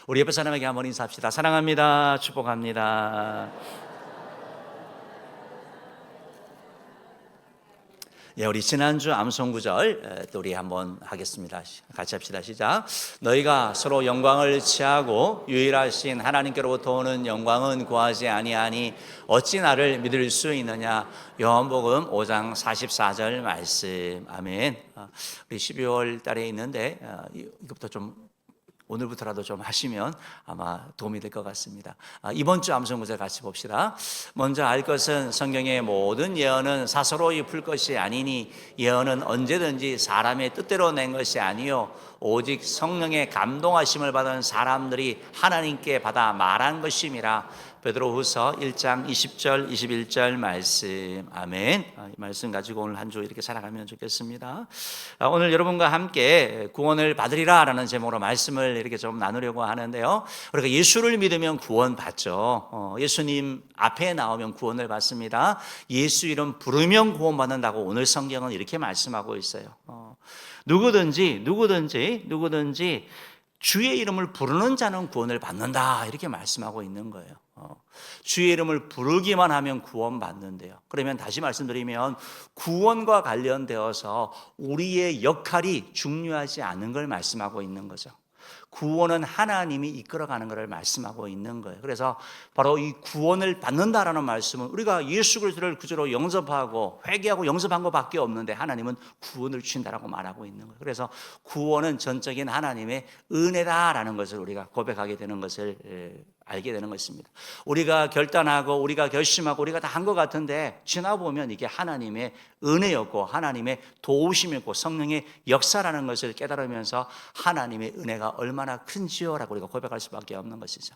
우리 옆에 사람에게 한번 인사합시다. 사랑합니다. 축복합니다. 예, 우리 지난주 암송구절 또 우리 한번 하겠습니다. 같이 합시다. 시작. 너희가 서로 영광을 취하고 유일하신 하나님께로부터 오는 영광은 구하지 아니하니 어찌 나를 믿을 수 있느냐. 요한복음 5장 44절 말씀. 아멘. 우리 12월 달에 있는데 이것부터 좀 오늘부터라도 좀 하시면 아마 도움이 될 것 같습니다. 이번 주 암송구절 같이 봅시다. 먼저 알 것은 성경의 모든 예언은 사서로이 풀 것이 아니니 예언은 언제든지 사람의 뜻대로 낸 것이 아니요 오직 성령의 감동하심을 받은 사람들이 하나님께 받아 말한 것임이라. 베드로후서 1장 20절 21절 말씀. 아멘. 이 말씀 가지고 오늘 한 주 이렇게 살아가면 좋겠습니다. 오늘 여러분과 함께 구원을 받으리라 라는 제목으로 말씀을 이렇게 좀 나누려고 하는데요, 우리가 예수를 믿으면 구원 받죠. 예수님 앞에 나오면 구원을 받습니다. 예수 이름 부르면 구원 받는다고 오늘 성경은 이렇게 말씀하고 있어요. 누구든지 주의 이름을 부르는 자는 구원을 받는다, 이렇게 말씀하고 있는 거예요. 주의 이름을 부르기만 하면 구원받는데요. 그러면 다시 말씀드리면 구원과 관련되어서 우리의 역할이 중요하지 않은 걸 말씀하고 있는 거죠. 구원은 하나님이 이끌어가는 것을 말씀하고 있는 거예요. 그래서 바로 이 구원을 받는다라는 말씀은 우리가 예수 그리스도를 구주로 영접하고 회개하고 영접한 것밖에 없는데 하나님은 구원을 주신다라고 말하고 있는 거예요. 그래서 구원은 전적인 하나님의 은혜다라는 것을 우리가 고백하게 되는 것을 알게 되는 것입니다. 우리가 결단하고 우리가 결심하고 우리가 다 한 것 같은데 지나보면 이게 하나님의 은혜였고 하나님의 도우심이었고 성령의 역사라는 것을 깨달으면서 하나님의 은혜가 얼마나 큰지요라고 우리가 고백할 수밖에 없는 것이죠.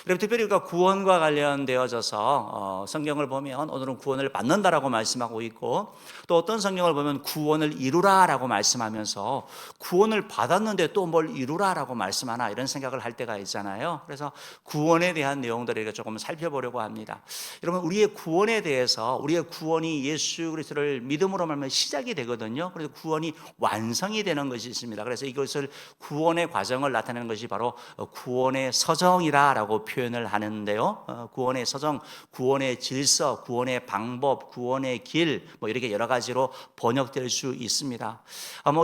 그리고 특별히 우리가 구원과 관련되어져서 성경을 보면 오늘은 구원을 받는다라고 말씀하고 있고, 또 어떤 성경을 보면 구원을 이루라라고 말씀하면서 구원을 받았는데 또 뭘 이루라라고 말씀하나 이런 생각을 할 때가 있잖아요. 그래서 구원에 대한 내용들을 조금 살펴보려고 합니다. 여러분, 우리의 구원에 대해서 우리의 구원이 예수 그리스도를 믿음으로 말하면 시작이 되거든요. 그래서 구원이 완성이 되는 것이 있습니다. 그래서 이것을 구원의 과정을 나타내는 것이 바로 구원의 서정이라고 표현을 하는데요. 구원의 서정, 구원의 질서, 구원의 방법, 구원의 길, 뭐 이렇게 여러 가지로 번역될 수 있습니다.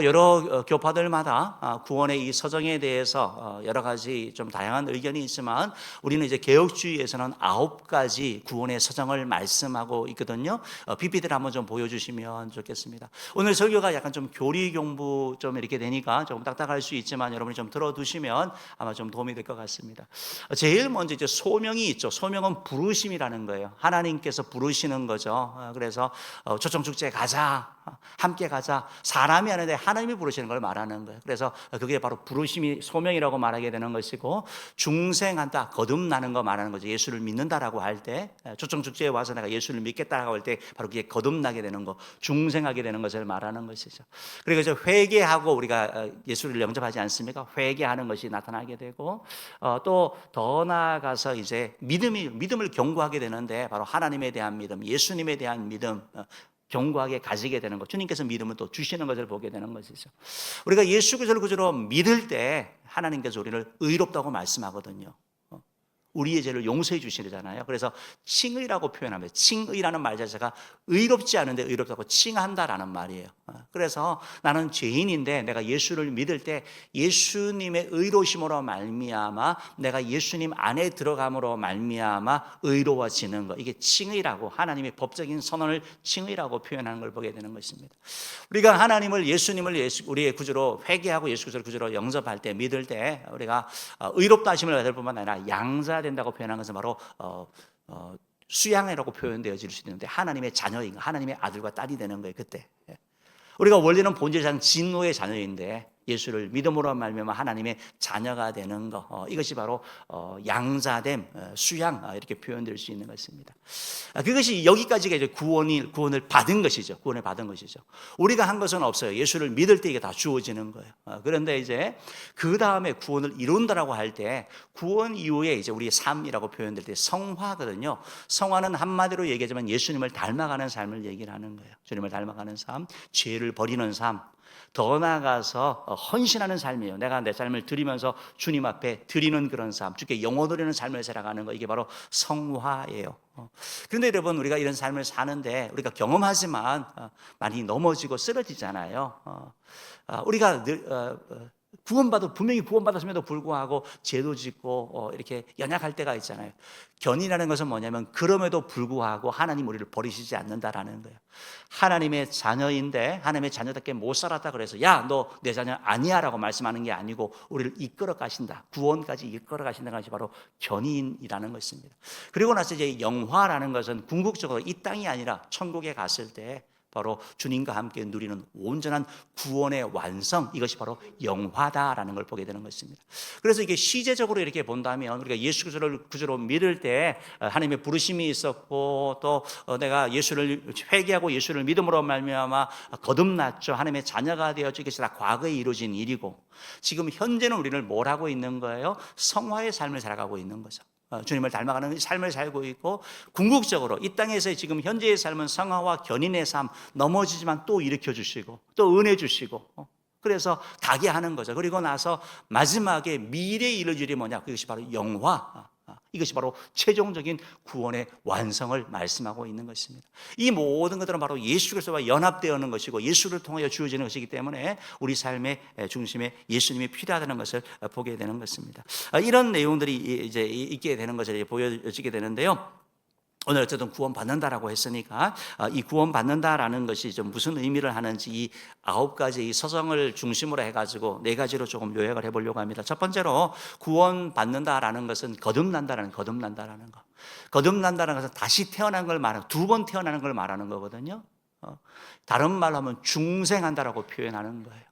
여러 교파들마다 구원의 이 서정에 대해서 여러 가지 좀 다양한 의견이 있지만 우리는 이제 개혁주의에서는 9가지 구원의 서정을 말씀하고 있거든요. PPT를 한번 좀 보여주시면 좋겠습니다. 오늘 설교가 약간 좀 교리 공부 좀 이렇게 되니까 조금 딱딱할 수 있지만 여러분이 좀 들어두시면 아마 좀 도움이 될 것 같습니다. 제일 먼저 이제 소명이 있죠. 소명은 부르심이라는 거예요. 하나님께서 부르시는 거죠. 그래서 초청축제 가자, 함께 가자. 사람이 하는데 하나님이 부르시는 걸 말하는 거예요. 그래서 그게 바로 부르심이 소명이라고 말하게 되는 것이고, 중생한다, 거듭나는 거 말하는 거죠. 예수를 믿는다라고 할 때, 초청축제에 와서 내가 예수를 믿겠다라고 할 때 바로 그게 거듭나게 되는 거, 중생하게 되는 것을 말하는 것이죠. 그리고 이제 회개하고 우리가 예수를 영접하지 않습니까? 회개하는 것이 나타나게 되고, 또 더 나아가서 이제 믿음을 견고하게 되는데 바로 하나님에 대한 믿음, 예수님에 대한 믿음, 견고하게 가지게 되는 것, 주님께서 믿음을 또 주시는 것을 보게 되는 것이죠. 우리가 예수 그리스도를 구주로 믿을 때 하나님께서 우리를 의롭다고 말씀하거든요. 우리의 죄를 용서해 주시잖아요. 그래서 칭의라고 표현합니다. 칭의라는 말 자체가 의롭지 않은데 의롭다고 칭한다라는 말이에요. 그래서 나는 죄인인데 내가 예수를 믿을 때 예수님의 의로우심으로 말미암아 내가 예수님 안에 들어감으로 말미암아 의로워지는 것, 이게 칭의라고, 하나님의 법적인 선언을 칭의라고 표현하는 걸 보게 되는 것입니다. 우리가 하나님을, 예수님을 우리의 구주로 회개하고 예수 그리스도를 구주로 영접할 때, 믿을 때 우리가 의롭다 하심을 받을 뿐만 아니라 양자 된다고 표현한 것은 바로 수양이라고 표현되어질 수 있는데 하나님의 자녀인, 하나님의 아들과 딸이 되는 거예요. 그때 우리가 원래는 본질상 진노의 자녀인데 예수를 믿음으로 말미암아 하나님의 자녀가 되는 것, 이것이 바로 양자됨, 수양, 이렇게 표현될 수 있는 것입니다. 그것이 여기까지가 이제 구원을 받은 것이죠. 구원을 받은 것이죠. 우리가 한 것은 없어요. 예수를 믿을 때 이게 다 주어지는 거예요. 그런데 이제 그 다음에 구원을 이룬다라고 할 때, 구원 이후에 이제 우리의 삶이라고 표현될 때 성화거든요. 성화는 한마디로 얘기하자면 예수님을 닮아가는 삶을 얘기를 하는 거예요. 주님을 닮아가는 삶, 죄를 버리는 삶. 더 나아가서 헌신하는 삶이에요. 내가 내 삶을 드리면서 주님 앞에 드리는 그런 삶, 주께 영원 드리는 삶을 살아가는 거, 이게 바로 성화예요. 그런데 여러분, 우리가 이런 삶을 사는데 우리가 경험하지만 많이 넘어지고 쓰러지잖아요. 우리가 늘 분명히 구원받았음에도 불구하고 죄도 짓고 이렇게 연약할 때가 있잖아요. 견인이라는 것은 뭐냐면 그럼에도 불구하고 하나님 우리를 버리시지 않는다라는 거예요. 하나님의 자녀인데 하나님의 자녀답게 못 살았다 그래서 야, 너 내 자녀 아니야 라고 말씀하는 게 아니고 우리를 이끌어 가신다, 구원까지 이끌어 가신다는 것이 바로 견인이라는 것입니다. 그리고 나서 이제 영화라는 것은 궁극적으로 이 땅이 아니라 천국에 갔을 때 바로 주님과 함께 누리는 온전한 구원의 완성, 이것이 바로 영화다라는 걸 보게 되는 것입니다. 그래서 이게 시제적으로 이렇게 본다면 우리가 예수 그리스도를 구주로 믿을 때 하나님의 부르심이 있었고 또 내가 예수를 회개하고 예수를 믿음으로 말미암아 거듭났죠. 하나님의 자녀가 되었죠. 이것이 다 과거에 이루어진 일이고 지금 현재는 우리를 뭘 하고 있는 거예요? 성화의 삶을 살아가고 있는 거죠. 주님을 닮아가는 삶을 살고 있고 궁극적으로 이 땅에서의 지금 현재의 삶은 성화와 견인의 삶, 넘어지지만 또 일으켜 주시고 또 은혜 주시고 그래서 가게 하는 거죠. 그리고 나서 마지막에 미래에 이룰 일이 뭐냐? 그것이 바로 영화, 이것이 바로 최종적인 구원의 완성을 말씀하고 있는 것입니다. 이 모든 것들은 바로 예수 그리스도와 연합되어는 것이고 예수를 통하여 주어지는 것이기 때문에 우리 삶의 중심에 예수님이 필요하다는 것을 보게 되는 것입니다. 이런 내용들이 이제 있게 되는 것을 보여지게 되는데요. 오늘 어쨌든 구원받는다라고 했으니까 이 구원받는다라는 것이 좀 무슨 의미를 하는지 이 9가지 이 서성을 중심으로 해가지고 4가지로 조금 요약을 해보려고 합니다. 첫 번째로 구원받는다라는 것은 거듭난다라는 거. 거듭난다는 것은 다시 태어난 걸 말하는, 2번 태어나는 걸 말하는 거거든요. 다른 말로 하면 중생한다라고 표현하는 거예요.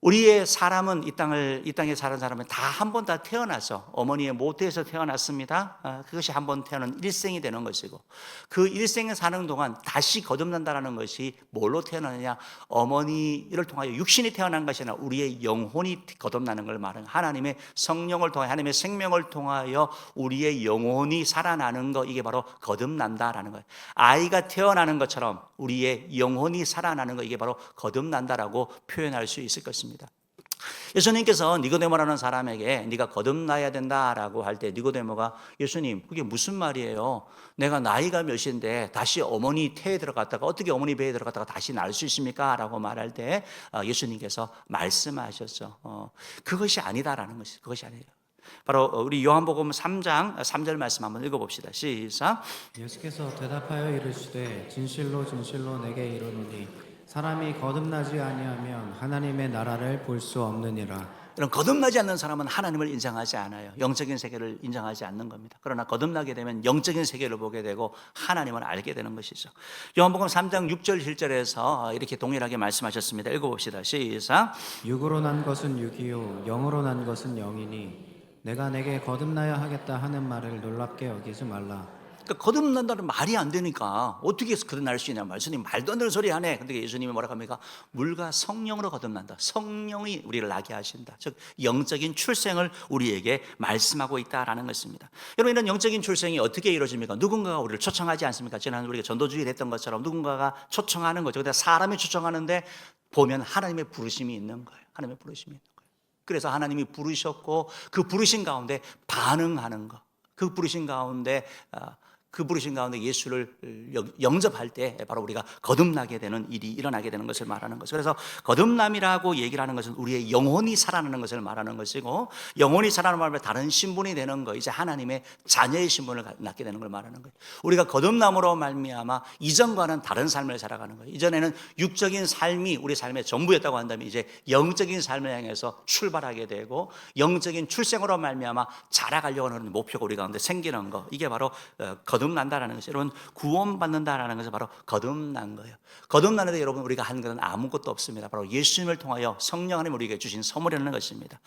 우리의 사람은 이 땅에 사는 사람은 다 한 번 다 태어나서 어머니의 모태에서 태어났습니다. 그것이 한 번 태어난 일생이 되는 것이고 그 일생에 사는 동안 다시 거듭난다라는 것이 뭘로 태어나느냐? 어머니를 통하여 육신이 태어난 것이 아니라 우리의 영혼이 거듭나는 걸 말하는, 하나님의 성령을 통하여 하나님의 생명을 통하여 우리의 영혼이 살아나는 것, 이게 바로 거듭난다라는 거예요. 아이가 태어나는 것처럼 우리의 영혼이 살아나는 것, 이게 바로 거듭난다라고 표현할 수 있을 것입니다. 예수님께서 니고데모라는 사람에게 네가 거듭나야 된다라고 할 때 니고데모가 예수님, 그게 무슨 말이에요? 내가 나이가 몇인데 다시 어머니 태에 들어갔다가 어떻게 어머니 배에 들어갔다가 다시 날 수 있습니까? 라고 말할 때 예수님께서 말씀하셨죠. 그것이 아니다라는 것이, 그것이 아니에요. 바로 우리 요한복음 3장 3절 말씀 한번 읽어봅시다. 시작. 예수께서 대답하여 이르시되 진실로 진실로 내게 이르노니 사람이 거듭나지 아니하면 하나님의 나라를 볼 수 없느니라. 이런 거듭나지 않는 사람은 하나님을 인정하지 않아요. 영적인 세계를 인정하지 않는 겁니다. 그러나 거듭나게 되면 영적인 세계를 보게 되고 하나님을 알게 되는 것이죠. 요한복음 3장 6절 7절에서 이렇게 동일하게 말씀하셨습니다. 읽어봅시다. 시작. 육으로 난 것은 육이요 영으로 난 것은 영이니 내가 내게 거듭나야 하겠다 하는 말을 놀랍게 여기지 말라. 그러니까 거듭난다는 말이 안 되니까 어떻게 거듭날 수 있냐? 예수님 말도 안 되는 소리 하네. 근데 예수님이 뭐라고 합니까? 물과 성령으로 거듭난다. 성령이 우리를 나게 하신다. 즉 영적인 출생을 우리에게 말씀하고 있다라는 것입니다. 여러분, 이런 영적인 출생이 어떻게 이루어집니까? 누군가가 우리를 초청하지 않습니까? 지난 우리가 전도주의를 했던 것처럼 누군가가 초청하는 거죠. 근데 사람이 초청하는데 보면 하나님의 부르심이 있는 거예요. 하나님의 부르심이 있는 거예요. 그래서 하나님이 부르셨고 그 부르신 가운데 반응하는 거. 그 부르신 가운데 예수를 영접할 때 바로 우리가 거듭나게 되는 일이 일어나게 되는 것을 말하는 것이죠. 그래서 거듭남이라고 얘기를 하는 것은 우리의 영혼이 살아나는 것을 말하는 것이고, 영혼이 살아나면 다른 신분이 되는 거, 이제 하나님의 자녀의 신분을 갖게 되는 걸 말하는 거예요. 우리가 거듭남으로 말미암아 이전과는 다른 삶을 살아가는 거예요. 이전에는 육적인 삶이 우리 삶의 전부였다고 한다면 이제 영적인 삶을 향해서 출발하게 되고 영적인 출생으로 말미암아 자라가려고 하는 목표가 우리 가운데 생기는 거, 이게 바로 거듭난다라는 것이, 여러분, 구원받는다라는 것은 바로 거듭난 거예요. 거듭나는데 여러분, 우리가 한 것은 아무것도 없습니다. 바로 예수님을 통하여 성령 하나님 우리에게 주신 선물이라는 것입니다.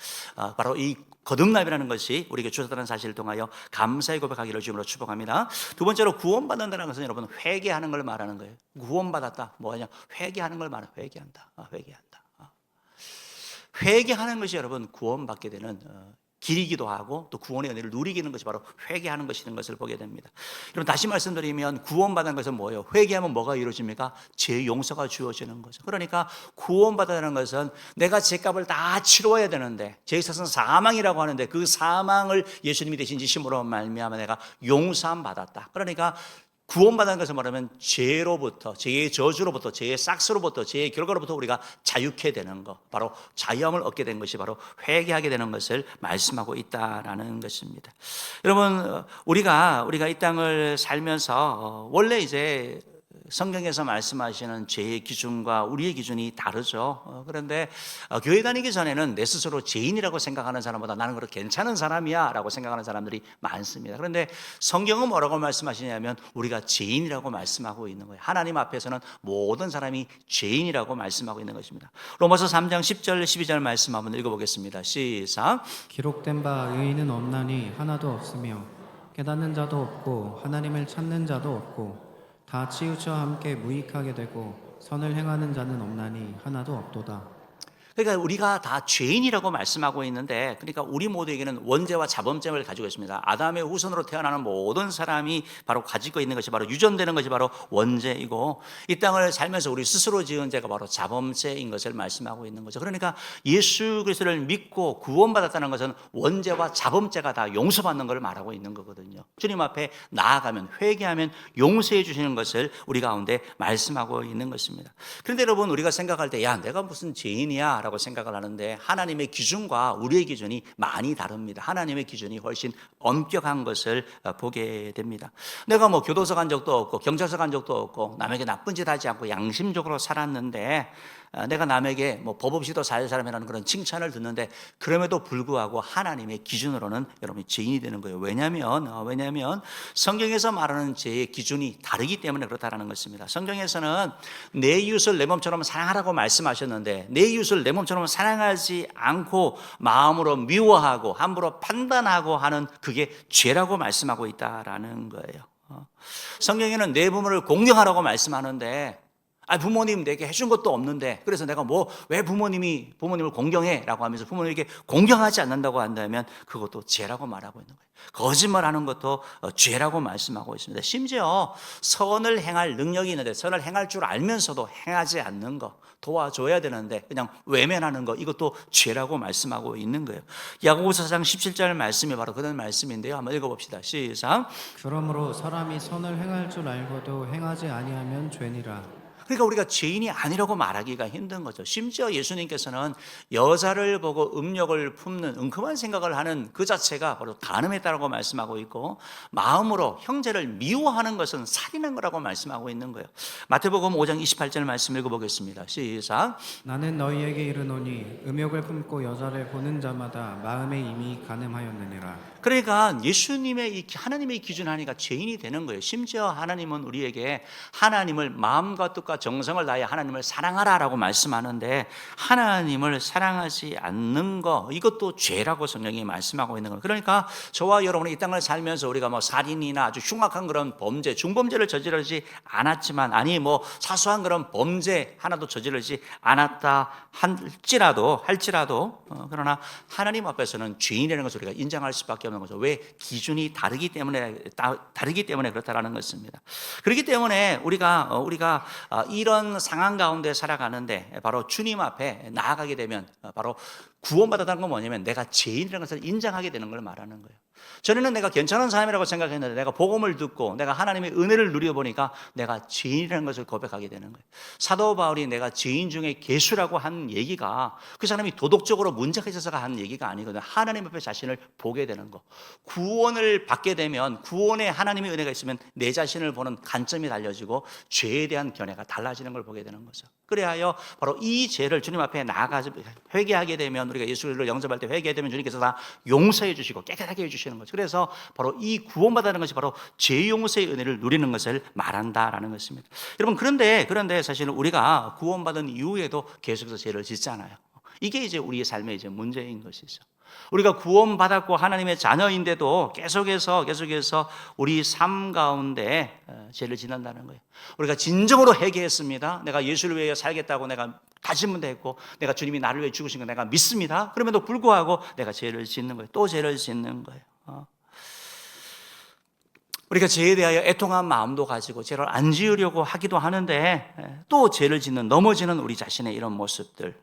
바로 이 거듭남이라는 것이 우리에게 주셨다는 사실을 통하여 감사의 고백하기를 주님으로 축복합니다. 두 번째로 구원받는다는 것은 여러분 회개하는 걸 말하는 거예요. 구원받았다, 뭐냐? 회개하는 걸 말하는, 회개한다. 회개하는 것이 여러분 구원받게 되는 길이기도 하고 또 구원의 은혜를 누리기는 것이 바로 회개하는 것이라는 것을 보게 됩니다. 여러분 다시 말씀드리면 구원받은 것은 뭐예요? 회개하면 뭐가 이루어집니까? 죄 용서가 주어지는 거죠. 그러니까 구원받았다는 것은 내가 죄값을 다 치러야 되는데 죄에 있어서는 사망이라고 하는데 그 사망을 예수님이 대신 지심으로 말미암아 내가 용서함 받았다. 그러니까 구원받은 것을 말하면 죄로부터, 죄의 저주로부터, 죄의 싹스로부터, 죄의 결과로부터 우리가 자유케 되는 것, 바로 자유함을 얻게 된 것이 바로 회개하게 되는 것을 말씀하고 있다라는 것입니다. 여러분, 우리가 이 땅을 살면서 원래 이제 성경에서 말씀하시는 죄의 기준과 우리의 기준이 다르죠. 그런데 교회 다니기 전에는 내 스스로 죄인이라고 생각하는 사람보다 나는 그렇게 괜찮은 사람이야 라고 생각하는 사람들이 많습니다. 그런데 성경은 뭐라고 말씀하시냐면 우리가 죄인이라고 말씀하고 있는 거예요. 하나님 앞에서는 모든 사람이 죄인이라고 말씀하고 있는 것입니다. 로마서 3장 10절 12절 말씀 한번 읽어보겠습니다. 시작. 기록된 바 의인은 없나니 하나도 없으며 깨닫는 자도 없고 하나님을 찾는 자도 없고 다 치우쳐 함께 무익하게 되고 선을 행하는 자는 없나니 하나도 없도다. 그러니까 우리가 다 죄인이라고 말씀하고 있는데, 그러니까 우리 모두에게는 원죄와 자범죄를 가지고 있습니다. 아담의 후손으로 태어나는 모든 사람이 바로 가지고 있는 것이 바로 유전되는 것이 바로 원죄이고, 이 땅을 살면서 우리 스스로 지은 죄가 바로 자범죄인 것을 말씀하고 있는 거죠. 그러니까 예수 그리스도를 믿고 구원받았다는 것은 원죄와 자범죄가 다 용서받는 것을 말하고 있는 거거든요. 주님 앞에 나아가면, 회개하면 용서해 주시는 것을 우리 가운데 말씀하고 있는 것입니다. 그런데 여러분, 우리가 생각할 때 야, 내가 무슨 죄인이야 라고 생각을 하는데, 하나님의 기준과 우리의 기준이 많이 다릅니다. 하나님의 기준이 훨씬 엄격한 것을 보게 됩니다. 내가 뭐 교도소 간 적도 없고 경찰서 간 적도 없고 남에게 나쁜 짓 하지 않고 양심적으로 살았는데, 내가 남에게 뭐 법 없이도 살 사람이라는 그런 칭찬을 듣는데, 그럼에도 불구하고 하나님의 기준으로는 여러분이 죄인이 되는 거예요. 왜냐하면 성경에서 말하는 죄의 기준이 다르기 때문에 그렇다는 것입니다. 성경에서는 내 이웃을 내 몸처럼 사랑하라고 말씀하셨는데, 내 이웃을 내 몸처럼 사랑하지 않고 마음으로 미워하고 함부로 판단하고 하는 그게 죄라고 말씀하고 있다라는 거예요. 성경에는 내 부모를 공경하라고 말씀하는데, 부모님 내게 해준 것도 없는데 그래서 내가 왜 부모님을 공경해? 라고 하면서 부모님에게 공경하지 않는다고 한다면 그것도 죄라고 말하고 있는 거예요. 거짓말하는 것도 죄라고 말씀하고 있습니다. 심지어 선을 행할 능력이 있는데 선을 행할 줄 알면서도 행하지 않는 거, 도와줘야 되는데 그냥 외면하는 거, 이것도 죄라고 말씀하고 있는 거예요. 야고보서 4장 17절 말씀이 바로 그런 말씀인데요. 한번 읽어봅시다. 시작. 그러므로 사람이 선을 행할 줄 알고도 행하지 아니하면 죄니라. 그러니까 우리가 죄인이 아니라고 말하기가 힘든 거죠. 심지어 예수님께서는 여자를 보고 음욕을 품는 은큼한 생각을 하는 그 자체가 바로 간음했다라고 말씀하고 있고, 마음으로 형제를 미워하는 것은 살인한 거라고 말씀하고 있는 거예요. 마태복음 5장 28절 말씀 읽어보겠습니다. 시작. 나는 너희에게 이르노니 음욕을 품고 여자를 보는 자마다 마음에 이미 간음하였느니라. 그러니까 예수님의 하나님의 기준 하니까 죄인이 되는 거예요. 심지어 하나님은 우리에게 하나님을 마음과 뜻과 정성을 다해 하나님을 사랑하라라고 말씀하는데, 하나님을 사랑하지 않는 거, 이것도 죄라고 성경이 말씀하고 있는 거예요. 그러니까 저와 여러분이 이 땅을 살면서 우리가 살인이나 아주 흉악한 그런 범죄, 중범죄를 저지르지 않았지만, 사소한 그런 범죄 하나도 저지르지 않았다 할지라도 그러나 하나님 앞에서는 죄인이라는 것을 우리가 인정할 수밖에 없는 거죠. 왜? 기준이 다르기 때문에 그렇다라는 것입니다. 그렇기 때문에 우리가 이런 상황 가운데 살아가는데, 바로 주님 앞에 나아가게 되면 바로 구원받았다는 건 뭐냐면 내가 죄인이라는 것을 인정하게 되는 걸 말하는 거예요. 전에는 내가 괜찮은 사람이라고 생각했는데 내가 복음을 듣고 내가 하나님의 은혜를 누려보니까 내가 죄인이라는 것을 고백하게 되는 거예요. 사도 바울이 내가 죄인 중에 괴수라고 한 얘기가 그 사람이 도덕적으로 문제가 있어서가 한 얘기가 아니거든요. 하나님 앞에 자신을 보게 되는 거. 구원을 받게 되면, 구원에 하나님의 은혜가 있으면 내 자신을 보는 관점이 달라지고 죄에 대한 견해가 달라지는 걸 보게 되는 거죠. 그래야 바로 이 죄를 주님 앞에 나아가서 회개하게 되면, 우리가 예수를 영접할 때 회개하게 되면 주님께서 다 용서해 주시고 깨끗하게 해주시는 거죠. 그래서 바로 이 구원받는 것이 바로 죄 용서의 은혜를 누리는 것을 말한다라는 것입니다. 여러분, 그런데 사실은 우리가 구원받은 이후에도 계속해서 죄를 짓잖아요. 이게 이제 우리의 삶의 이제 문제인 것이죠. 우리가 구원받았고 하나님의 자녀인데도 계속해서 우리 삶 가운데 죄를 짓는다는 거예요. 우리가 진정으로 회개했습니다. 내가 예수를 위해 살겠다고 내가 빠지면 되고 내가 주님이 나를 위해 죽으신 거 내가 믿습니다. 그럼에도 불구하고 내가 죄를 짓는 거예요. 또 죄를 짓는 거예요. 우리가 죄에 대하여 애통한 마음도 가지고 죄를 안 지으려고 하기도 하는데 또 죄를 짓는 넘어지는 우리 자신의 이런 모습들,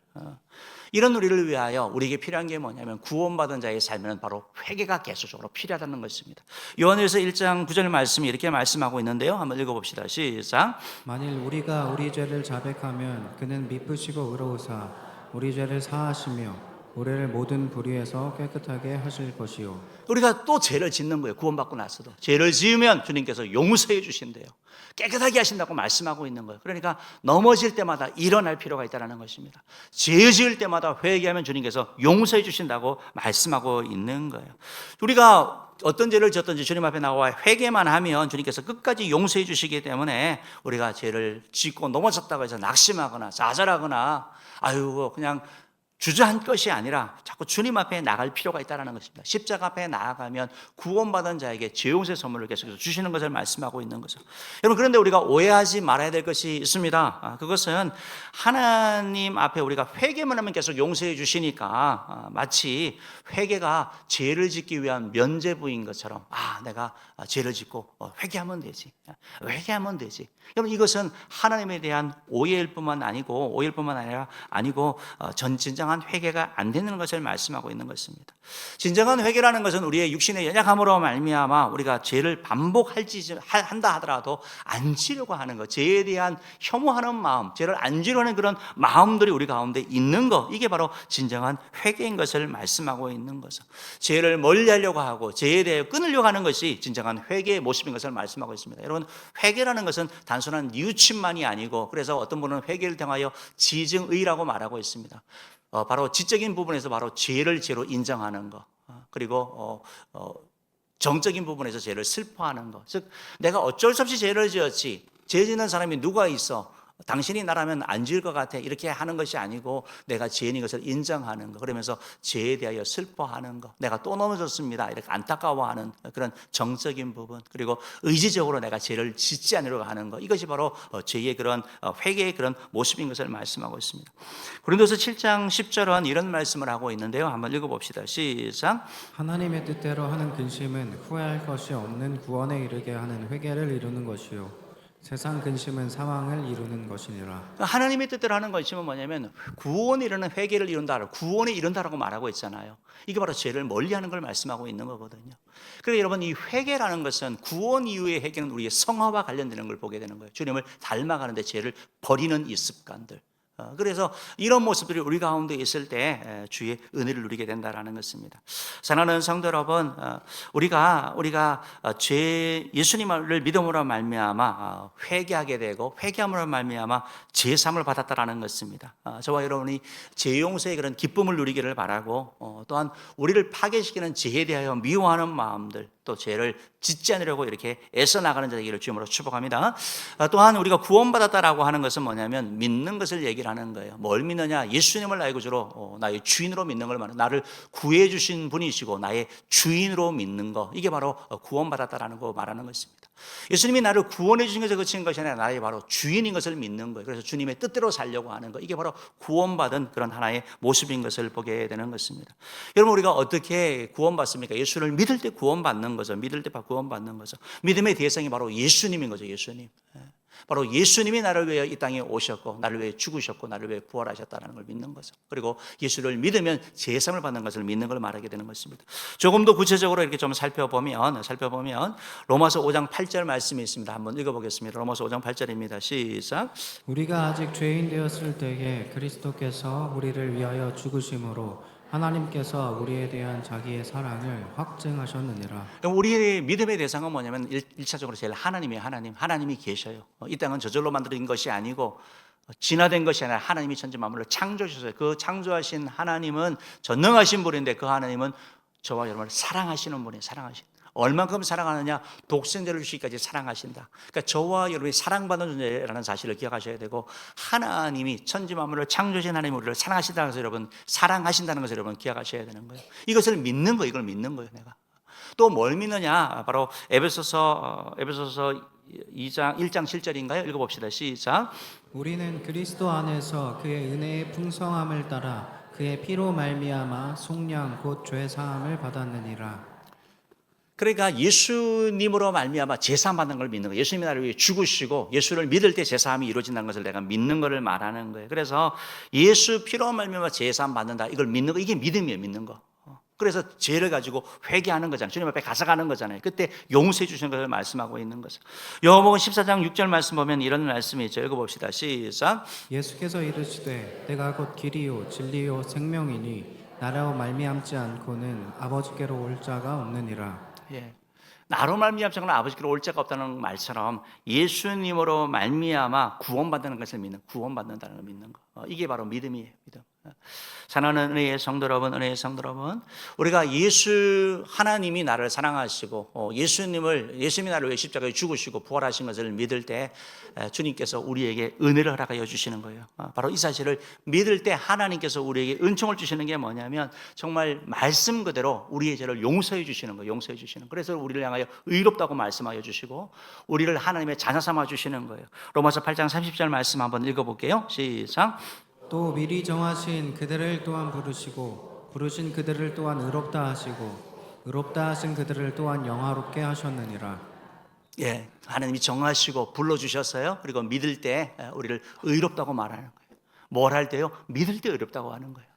이런 우리를 위하여 우리에게 필요한 게 뭐냐면 구원받은 자의 삶에는 바로 회개가 계속적으로 필요하다는 것입니다. 요한일서 1장 9절 말씀이 이렇게 말씀하고 있는데요. 한번 읽어봅시다. 시작. 만일 우리가 우리 죄를 자백하면 그는 미쁘시고 의로우사 우리 죄를 사하시며 우리를 모든 불의에서 깨끗하게 하실 것이요. 우리가 또 죄를 짓는 거예요. 구원받고 나서도 죄를 지으면 주님께서 용서해 주신대요. 깨끗하게 하신다고 말씀하고 있는 거예요. 그러니까 넘어질 때마다 일어날 필요가 있다는 것입니다. 죄 지을 때마다 회개하면 주님께서 용서해 주신다고 말씀하고 있는 거예요. 우리가 어떤 죄를 지었든지 주님 앞에 나와 회개만 하면 주님께서 끝까지 용서해 주시기 때문에 우리가 죄를 짓고 넘어졌다고 해서 낙심하거나 좌절하거나 그냥 주저한 것이 아니라 자꾸 주님 앞에 나갈 필요가 있다는 것입니다. 십자가 앞에 나아가면 구원받은 자에게 죄 용서의 선물을 계속해서 주시는 것을 말씀하고 있는 거죠. 여러분, 그런데 우리가 오해하지 말아야 될 것이 있습니다. 그것은 하나님 앞에 우리가 회개만 하면 계속 용서해 주시니까 마치 회개가 죄를 짓기 위한 면죄부인 것처럼 내가 죄를 짓고 회개하면 되지. 회개하면 되지. 여러분, 이것은 하나님에 대한 오해일 뿐만 아니고 진정한 회개가 안 되는 것을 말씀하고 있는 것입니다. 진정한 회개라는 것은 우리의 육신의 연약함으로 말미암아 우리가 죄를 한다 하더라도 안 지려고 하는 것, 죄에 대한 혐오하는 마음, 죄를 안 지려고 하는 그런 마음들이 우리 가운데 있는 것, 이게 바로 진정한 회개인 것을 말씀하고 있는 거죠. 죄를 멀리하려고 하고 죄에 대해 끊으려고 하는 것이 진정한 회개의 모습인 것을 말씀하고 있습니다. 여러분, 회개라는 것은 단순한 뉘우침만이 아니고, 그래서 어떤 분은 회개를 통하여 지증의라고 말하고 있습니다. 바로 지적인 부분에서 바로 죄를 죄로 인정하는 것, 그리고 정적인 부분에서 죄를 슬퍼하는 것. 즉, 내가 어쩔 수 없이 죄를 지었지, 죄 짓는 사람이 누가 있어, 당신이 나라면 안 지을 것 같아, 이렇게 하는 것이 아니고 내가 죄인인 것을 인정하는 것, 그러면서 죄에 대하여 슬퍼하는 것, 내가 또 넘어졌습니다 이렇게 안타까워하는 그런 정적인 부분, 그리고 의지적으로 내가 죄를 짓지 않으려고 하는 것, 이것이 바로 죄의 그런 회개의 그런 모습인 것을 말씀하고 있습니다. 고린도서 7장 10절은 이런 말씀을 하고 있는데요. 한번 읽어봅시다. 시작. 하나님의 뜻대로 하는 근심은 후회할 것이 없는 구원에 이르게 하는 회개를 이루는 것이요 세상 근심은 사망을 이루는 것이니라. 하나님의 뜻대로 하는 것이면 뭐냐면 구원에 이르는 회개를 이룬다, 구원에 이룬다라고 말하고 있잖아요. 이게 바로 죄를 멀리하는 걸 말씀하고 있는 거거든요. 그래서 여러분, 이 회개라는 것은 구원 이후의 회개는 우리의 성화와 관련되는 걸 보게 되는 거예요. 주님을 닮아가는데 죄를 버리는 이 습관들. 그래서 이런 모습들이 우리 가운데 있을 때 주의 은혜를 누리게 된다라는 것입니다. 사랑하는 성도 여러분, 우리가 예수님을 믿음으로 말미암아 회개하게 되고 회개함으로 말미암아 죄 사함을 받았다라는 것입니다. 저와 여러분이 죄 용서의 그런 기쁨을 누리기를 바라고, 또한 우리를 파괴시키는 죄에 대하여 미워하는 마음들, 또 죄를 짓지 않으려고 이렇게 애써 나가는 자 되기를 주님으로 축복합니다. 또한 우리가 구원받았다라고 하는 것은 뭐냐면 믿는 것을 얘기를 하는 거예요. 뭘 믿느냐? 예수님을 나의 구주로, 나의 주인으로 믿는 걸 말해요. 나를 구해 주신 분이시고 나의 주인으로 믿는 거, 이게 바로 구원받았다라는 거 말하는 것입니다. 예수님이 나를 구원해 주신 것에 그친 것이 아니라 나의 바로 주인인 것을 믿는 거예요. 그래서 주님의 뜻대로 살려고 하는 거, 이게 바로 구원받은 그런 하나의 모습인 것을 보게 되는 것입니다. 여러분, 우리가 어떻게 구원받습니까? 예수를 믿을 때 구원받는 거죠. 믿을 때 구원받는 거죠. 믿음의 대상이 바로 예수님인 거죠. 예수님. 바로 예수님이 나를 위해 이 땅에 오셨고 나를 위해 죽으셨고 나를 위해 부활하셨다는 걸 믿는 거죠. 그리고 예수를 믿으면 제사함을 받는 것을 믿는 걸 말하게 되는 것입니다. 조금 더 구체적으로 이렇게 좀 살펴보면 로마서 5장 8절 말씀이 있습니다. 한번 읽어보겠습니다. 로마서 5장 8절입니다. 시작. 우리가 아직 죄인 되었을 때에 그리스도께서 우리를 위하여 죽으심으로 하나님께서 우리에 대한 자기의 사랑을 확증하셨느니라. 우리의 믿음의 대상은 뭐냐면 1차적으로 제일 하나님이에요. 하나님이 계셔요. 이 땅은 저절로 만들어진 것이 아니고 진화된 것이 아니라 하나님이 천지 만물을 창조하셨어요. 그 창조하신 하나님은 전능하신 분인데 그 하나님은 저와 여러분을 사랑하시는 분이에요. 얼만큼 사랑하느냐? 독생자를 주시기까지 사랑하신다. 그러니까 저와 여러분이 사랑받는 존재라는 사실을 기억하셔야 되고, 하나님이 천지 만물을 창조하신 하나님이 우리를 사랑하신다는 것을 여러분, 사랑하신다는 것을 여러분 기억하셔야 되는 거예요. 이것을 믿는 거예요. 이걸 믿는 거예요. 내가 또 뭘 믿느냐? 바로 에베소서 1장 7절인가요? 읽어봅시다. 시작. 우리는 그리스도 안에서 그의 은혜의 풍성함을 따라 그의 피로 말미암아 속량 곧 죄 사함을 받았느니라. 그러니까 예수님으로 말미암아 제사함 받는 걸 믿는 거예요. 예수님이 나를 위해 죽으시고 예수를 믿을 때 제사함이 이루어진다는 것을 내가 믿는 것을 말하는 거예요. 그래서 예수 피로 말미암아 제사함 받는다. 이걸 믿는 거, 이게 믿음이에요. 믿는 거. 그래서 죄를 가지고 회개하는 거잖아요. 주님 앞에 가져가는 거잖아요. 그때 용서해 주시는 것을 말씀하고 있는 거죠. 요한복음 14장 6절 말씀 보면 이런 말씀이 있죠. 읽어봅시다. 시작. 예수께서 이르시되 내가 곧 길이요 진리요 생명이니 나로 말미암지 않고는 아버지께로 올 자가 없느니라. 예. 나로 말미암자는 아버지께로 올 자가 없다는 말처럼 예수님으로 말미암아 구원받는 것을 믿는, 구원받는다는 걸 믿는 거. 이게 바로 믿음이에요. 믿음. 사랑하는 은혜의 성도 여러분, 은혜의 성도 여러분, 우리가 예수 하나님이 나를 사랑하시고 예수님이 나를 위해 십자가에 죽으시고 부활하신 것을 믿을 때 주님께서 우리에게 은혜를 허락하여 주시는 거예요. 바로 이 사실을 믿을 때 하나님께서 우리에게 은총을 주시는 게 뭐냐면 정말 말씀 그대로 우리의 죄를 용서해 주시는 거예요. 용서해 주시는. 그래서 우리를 향하여 의롭다고 말씀하여 주시고 우리를 하나님의 자녀 삼아 주시는 거예요. 로마서 8장 30절 말씀 한번 읽어볼게요. 시작. 또 미리 정하신 그들을 또한 부르시고 부르신 그들을 또한 의롭다 하시고 의롭다 하신 그들을 또한 영화롭게 하셨느니라. 예, 하나님이 정하시고 불러주셨어요. 그리고 믿을 때 우리를 의롭다고 말하는 거예요. 뭘 할 때요? 믿을 때 의롭다고 하는 거예요.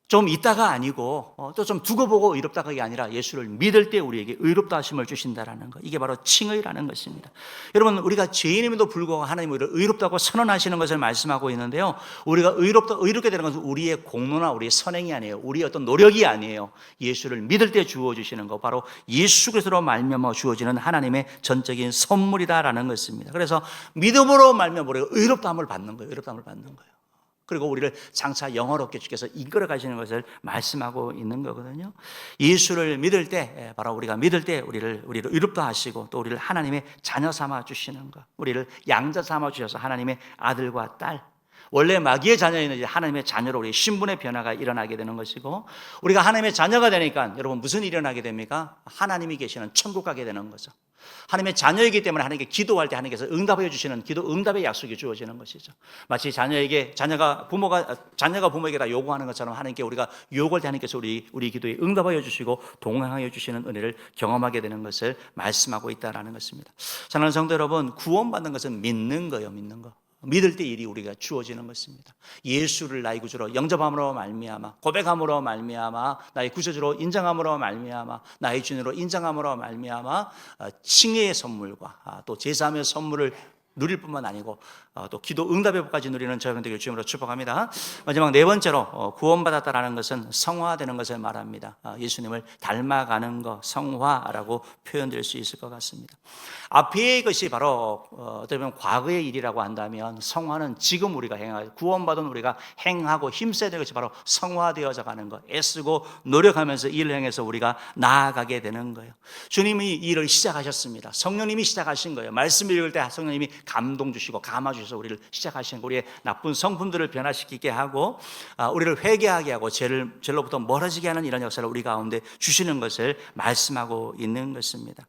좀 있다가 아니고 또 좀 두고 보고 의롭다가 아니라 예수를 믿을 때 우리에게 의롭다 하심을 주신다라는 것. 이게 바로 칭의라는 것입니다. 여러분, 우리가 죄인임에도 불구하고 하나님 우리를 의롭다고 선언하시는 것을 말씀하고 있는데요. 우리가 의롭게 되는 것은 우리의 공로나 우리의 선행이 아니에요. 우리의 어떤 노력이 아니에요. 예수를 믿을 때 주어 주시는 것, 바로 예수 그리스도로 말미암아 주어지는 하나님의 전적인 선물이다라는 것입니다. 그래서 믿음으로 말미암아 우리가 의롭다함을 받는 거예요. 의롭다함을 받는 거예요. 그리고 우리를 장차 영화롭게 주께서 이끌어 가시는 것을 말씀하고 있는 거거든요. 예수를 믿을 때, 바로 우리가 믿을 때 우리를 의롭다 하시고 또 우리를 하나님의 자녀 삼아 주시는 것, 우리를 양자 삼아 주셔서 하나님의 아들과 딸, 원래 마귀의 자녀였는데 하나님의 자녀로 우리 신분의 변화가 일어나게 되는 것이고, 우리가 하나님의 자녀가 되니까 여러분 무슨 일이 일어나게 됩니까? 하나님이 계시는 천국 가게 되는 거죠. 하나님의 자녀이기 때문에 하나님께 기도할 때 하나님께서 응답해 주시는 기도 응답의 약속이 주어지는 것이죠. 마치 자녀가 부모에게 다 요구하는 것처럼 하나님께 우리가 요구할 때 하나님께서 우리 기도에 응답하여 주시고 동행하여 주시는 은혜를 경험하게 되는 것을 말씀하고 있다라는 것입니다. 사랑하는 성도 여러분, 구원받는 것은 믿는 거예요. 믿는 거. 믿을 때 일이 우리가 주어지는 것입니다. 예수를 나의 구주로 영접함으로 말미암아, 고백함으로 말미암아, 나의 구주로 인정함으로 말미암아, 나의 주인으로 인정함으로 말미암아 칭의의 선물과 또 제사함의 선물을 누릴 뿐만 아니고 또 기도 응답의 복까지 누리는 저희들 되길 주님으로 축복합니다. 마지막 네 번째로 구원받았다라는 것은 성화되는 것을 말합니다. 예수님을 닮아가는 것, 성화라고 표현될 수 있을 것 같습니다. 앞의 것이 바로 어떻게 보면 과거의 일이라고 한다면 성화는 지금 우리가 행하고 구원받은 우리가 행하고 힘써야 될 것이 바로 성화되어져 가는 것, 애쓰고 노력하면서 일을 행해서 우리가 나아가게 되는 거예요. 주님이 이 일을 시작하셨습니다. 성령님이 시작하신 거예요. 말씀 읽을 때 성령님이 감동 주시고 감화 주셔서 우리를 시작하신 우리의 나쁜 성품들을 변화시키게 하고 우리를 회개하게 하고 죄로부터 멀어지게 하는 이런 역사를 우리 가운데 주시는 것을 말씀하고 있는 것입니다.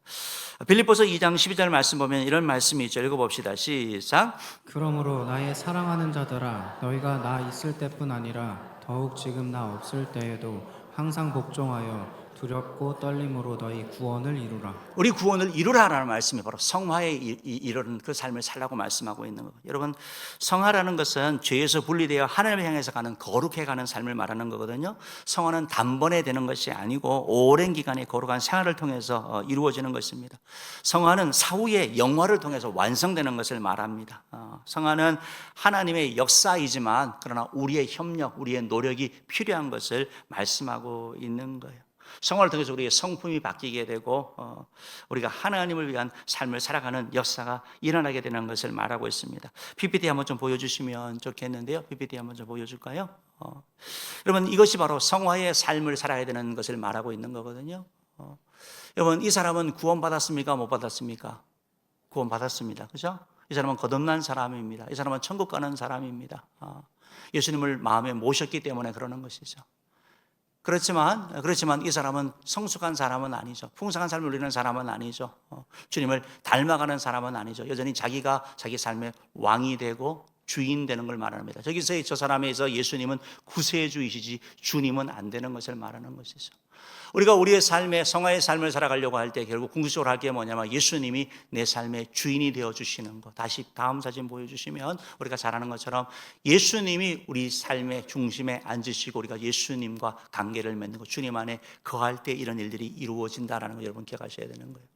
빌립보서 2장 12절 말씀 보면 이런 말씀이 있죠. 읽어봅시다. 시작. 그러므로 나의 사랑하는 자들아 너희가 나 있을 때뿐 아니라 더욱 지금 나 없을 때에도 항상 복종하여 두렵고 떨림으로 너희 구원을 이루라. 우리 구원을 이루라라는 말씀이 바로 성화에 이르는 그 삶을 살라고 말씀하고 있는 거예요. 여러분, 성화라는 것은 죄에서 분리되어 하나님을 향해서 가는 거룩해 가는 삶을 말하는 거거든요. 성화는 단번에 되는 것이 아니고 오랜 기간의 거룩한 생활을 통해서 이루어지는 것입니다. 성화는 사후의 영화를 통해서 완성되는 것을 말합니다. 성화는 하나님의 역사이지만 그러나 우리의 협력, 우리의 노력이 필요한 것을 말씀하고 있는 거예요. 성화를 통해서 우리의 성품이 바뀌게 되고 우리가 하나님을 위한 삶을 살아가는 역사가 일어나게 되는 것을 말하고 있습니다. PPT 한번 좀 보여주시면 좋겠는데요. PPT 한번 좀 보여줄까요? 여러분, 이것이 바로 성화의 삶을 살아야 되는 것을 말하고 있는 거거든요. 여러분, 이 사람은 구원받았습니까? 못 받았습니까? 구원받았습니다. 그죠? 이 사람은 거듭난 사람입니다. 이 사람은 천국 가는 사람입니다. 예수님을 마음에 모셨기 때문에 그러는 것이죠. 그렇지만 이 사람은 성숙한 사람은 아니죠. 풍성한 삶을 누리는 사람은 아니죠. 주님을 닮아가는 사람은 아니죠. 여전히 자기가 자기 삶의 왕이 되고 주인 되는 걸 말합니다. 저기서 저 사람에서 예수님은 구세주이시지 주님은 안 되는 것을 말하는 것이죠. 우리가 우리의 삶에 성화의 삶을 살아가려고 할 때 결국 궁극적으로 할 게 뭐냐면 예수님이 내 삶의 주인이 되어 주시는 것. 다시 다음 사진 보여주시면 우리가 잘 아는 것처럼 예수님이 우리 삶의 중심에 앉으시고 우리가 예수님과 관계를 맺는 것, 주님 안에 거할 때 이런 일들이 이루어진다는 걸 여러분 기억하셔야 되는 거예요.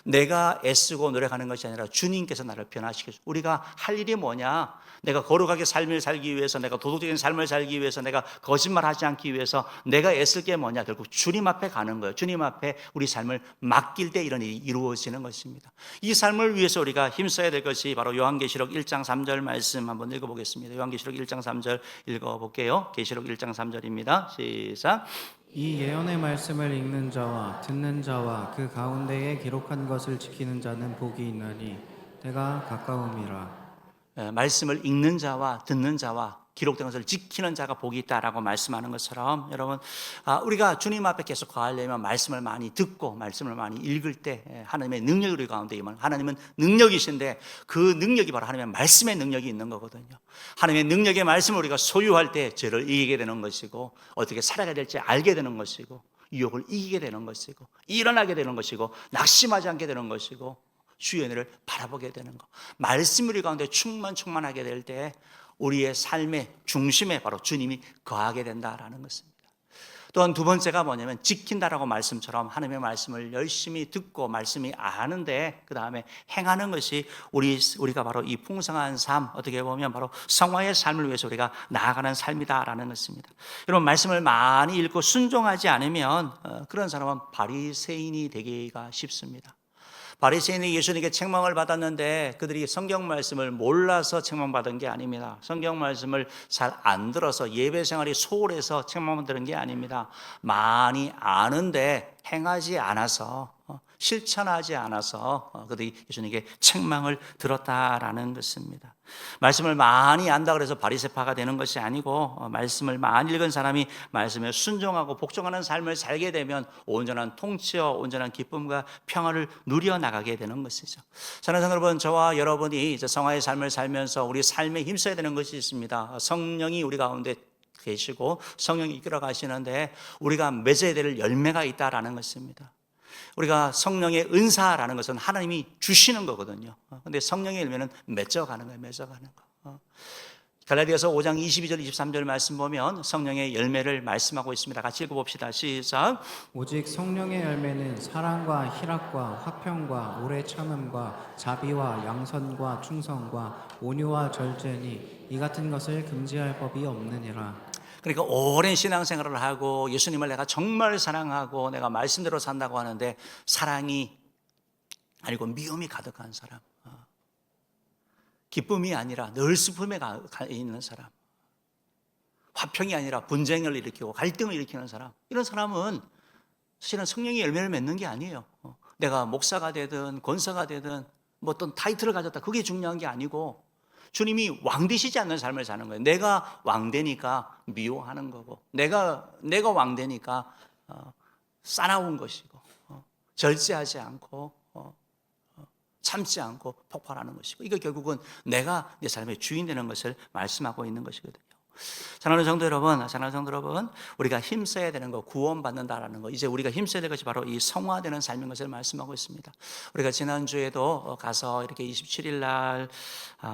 내가 애쓰고 노력하는 것이 아니라 주님께서 나를 변화시켜줘. 우리가 할 일이 뭐냐? 내가 거룩하게 삶을 살기 위해서, 내가 도덕적인 삶을 살기 위해서, 내가 거짓말하지 않기 위해서 내가 애쓸 게 뭐냐? 결국 주님 앞에 가는 거예요. 주님 앞에 우리 삶을 맡길 때 이런 일이 이루어지는 것입니다. 이 삶을 위해서 우리가 힘써야 될 것이 바로 요한계시록 1장 3절 말씀 한번 읽어보겠습니다. 요한계시록 1장 3절 읽어볼게요. 계시록 1장 3절입니다. 시작. 이 예언의 말씀을 읽는 자와 듣는 자와 그 가운데에 기록한 것을 지키는 자는 복이 있나니 때가 가까움이라. 말씀을 읽는 자와 듣는 자와 기록된 것을 지키는 자가 복이 있다라고 말씀하는 것처럼 여러분, 우리가 주님 앞에 계속 거하려면 말씀을 많이 듣고 말씀을 많이 읽을 때 하나님의 능력이 우리 가운데 임하는, 하나님은 능력이신데 그 능력이 바로 하나님의 말씀의 능력이 있는 거거든요. 하나님의 능력의 말씀을 우리가 소유할 때 죄를 이기게 되는 것이고 어떻게 살아가야 될지 알게 되는 것이고 유혹을 이기게 되는 것이고 일어나게 되는 것이고 낙심하지 않게 되는 것이고 주의 은혜를 바라보게 되는 것. 말씀이 우리 가운데 충만하게 될 때 우리의 삶의 중심에 바로 주님이 거하게 된다라는 것입니다. 또한 두 번째가 뭐냐면 지킨다라고 말씀처럼 하나님의 말씀을 열심히 듣고 말씀이 아는데 그 다음에 행하는 것이 우리가 바로 이 풍성한 삶, 어떻게 보면 바로 성화의 삶을 위해서 우리가 나아가는 삶이다라는 것입니다. 여러분, 말씀을 많이 읽고 순종하지 않으면 그런 사람은 바리새인이 되기가 쉽습니다. 바리새인이 예수님께 책망을 받았는데 그들이 성경 말씀을 몰라서 책망받은 게 아닙니다. 성경 말씀을 잘 안 들어서 예배 생활이 소홀해서 책망받은 게 아닙니다. 많이 아는데 행하지 않아서, 실천하지 않아서 그들이 예수님께 책망을 들었다라는 것입니다. 말씀을 많이 안다 그래서 바리새파가 되는 것이 아니고 말씀을 많이 읽은 사람이 말씀에 순종하고 복종하는 삶을 살게 되면 온전한 통치와 온전한 기쁨과 평화를 누려나가게 되는 것이죠. 사랑하는 여러분, 저와 여러분이 이제 성화의 삶을 살면서 우리 삶에 힘써야 되는 것이 있습니다. 성령이 우리 가운데 계시고 성령이 이끌어 가시는데 우리가 맺어야 될 열매가 있다라는 것입니다. 우리가 성령의 은사라는 것은 하나님이 주시는 거거든요. 근데 성령의 열매는 맺어가는 거예요. 맺어가는 거. 갈라디아서 5장 22절 23절 말씀 보면 성령의 열매를 말씀하고 있습니다. 같이 읽어봅시다. 시작. 오직 성령의 열매는 사랑과 희락과 화평과 오래 참음과 자비와 양선과 충성과 온유와 절제니 이 같은 것을 금지할 법이 없느니라. 그러니까 오랜 신앙생활을 하고 예수님을 내가 정말 사랑하고 내가 말씀대로 산다고 하는데 사랑이 아니고 미움이 가득한 사람, 기쁨이 아니라 늘 슬픔에 가 있는 사람, 화평이 아니라 분쟁을 일으키고 갈등을 일으키는 사람, 이런 사람은 사실은 성령의 열매를 맺는 게 아니에요. 내가 목사가 되든 권사가 되든 뭐 어떤 타이틀을 가졌다, 그게 중요한 게 아니고 주님이 왕 되시지 않는 삶을 사는 거예요. 내가 왕 되니까 미워하는 거고, 내가 왕 되니까 싸나운 것이고, 절제하지 않고 참지 않고 폭발하는 것이고, 이거 결국은 내가 내 삶의 주인 되는 것을 말씀하고 있는 것이거든요. 사랑하는 성도 여러분, 우리가 힘써야 되는 거, 구원받는다라는 거, 이제 우리가 힘써야 될 것이 바로 이 성화되는 삶인 것을 말씀하고 있습니다. 우리가 지난주에도 가서 이렇게 27일 날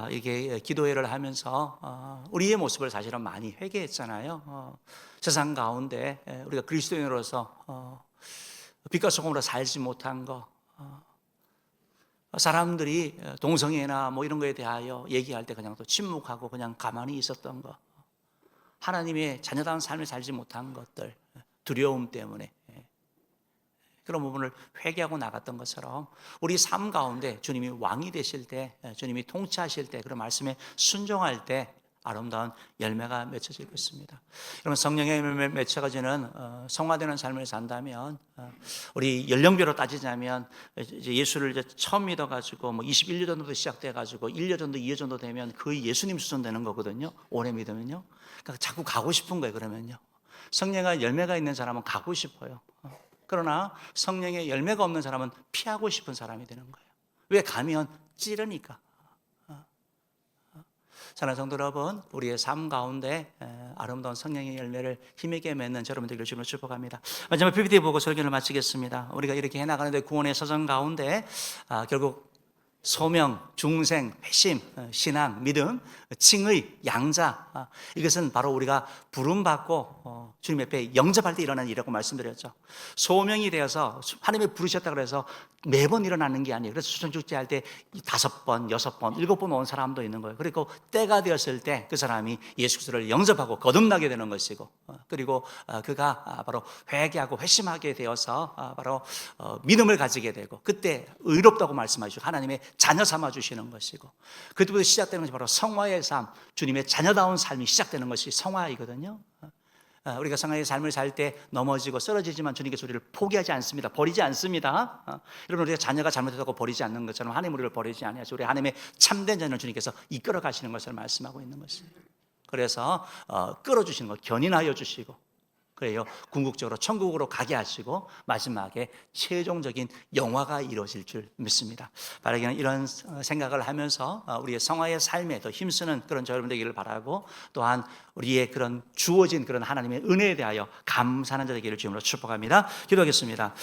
이게 기도회를 하면서 우리의 모습을 사실은 많이 회개했잖아요. 세상 가운데 우리가 그리스도인으로서 빛과 소금으로 살지 못한 거, 사람들이 동성애나 뭐 이런 거에 대하여 얘기할 때 그냥 또 침묵하고 그냥 가만히 있었던 거, 하나님의 자녀다운 삶을 살지 못한 것들, 두려움 때문에 그런 부분을 회개하고 나갔던 것처럼 우리 삶 가운데 주님이 왕이 되실 때, 주님이 통치하실 때, 그런 말씀에 순종할 때 아름다운 열매가 맺혀질 것입니다. 여러분, 성령의 열매 맺혀가지는 성화되는 삶을 산다면, 우리 연령별로 따지자면 이제 예수를 이제 처음 믿어가지고 뭐 21년 정도 시작돼가지고 1년 정도, 2년 정도 되면 거의 예수님 수준 되는 거거든요. 오래 믿으면요. 그러니까 자꾸 가고 싶은 거예요. 그러면요. 성령의 열매가 있는 사람은 가고 싶어요. 그러나 성령의 열매가 없는 사람은 피하고 싶은 사람이 되는 거예요. 왜? 가면 찌르니까. 사랑하는 성도 여러분, 우리의 삶 가운데 아름다운 성령의 열매를 힘있게 맺는 여러분들을 주님으로 축복합니다. 마지막 PPT 보고 설교를 마치겠습니다. 우리가 이렇게 해나가는데 구원의 서정 가운데 결국 소명, 중생, 회심, 신앙, 믿음, 칭의, 양자, 이것은 바로 우리가 부름받고 주님 옆에 영접할 때 일어나는 일이라고 말씀드렸죠. 소명이 되어서 하나님이 부르셨다 그래서 매번 일어나는 게 아니에요. 그래서 수천축제할 때 5번, 6번, 7번 온 사람도 있는 거예요. 그리고 때가 되었을 때 그 사람이 예수 그리스도를 영접하고 거듭나게 되는 것이고, 그리고 그가 바로 회개하고 회심하게 되어서 바로 믿음을 가지게 되고, 그때 의롭다고 말씀하시고 하나님의 자녀 삼아 주시는 것이고, 그때부터 시작되는 것이 바로 성화의 삶, 주님의 자녀다운 삶이 시작되는 것이 성화이거든요. 우리가 성화의 삶을 살 때 넘어지고 쓰러지지만 주님께서 우리를 포기하지 않습니다. 버리지 않습니다. 여러분, 우리가 자녀가 잘못했다고 버리지 않는 것처럼 하나님 우리를 버리지 아니하시고 우리 하나님의 참된 자녀를 주님께서 이끌어 가시는 것을 말씀하고 있는 것입니다. 그래서 끌어주시는 것, 견인하여 주시고, 그래요, 궁극적으로 천국으로 가게 하시고 마지막에 최종적인 영화가 이루어질 줄 믿습니다. 바라기는 이런 생각을 하면서 우리의 성화의 삶에 더 힘쓰는 그런 저 여러분 되기를 바라고, 또한 우리의 그런 주어진 그런 하나님의 은혜에 대하여 감사하는 자 되기를 주님으로 축복합니다. 기도하겠습니다.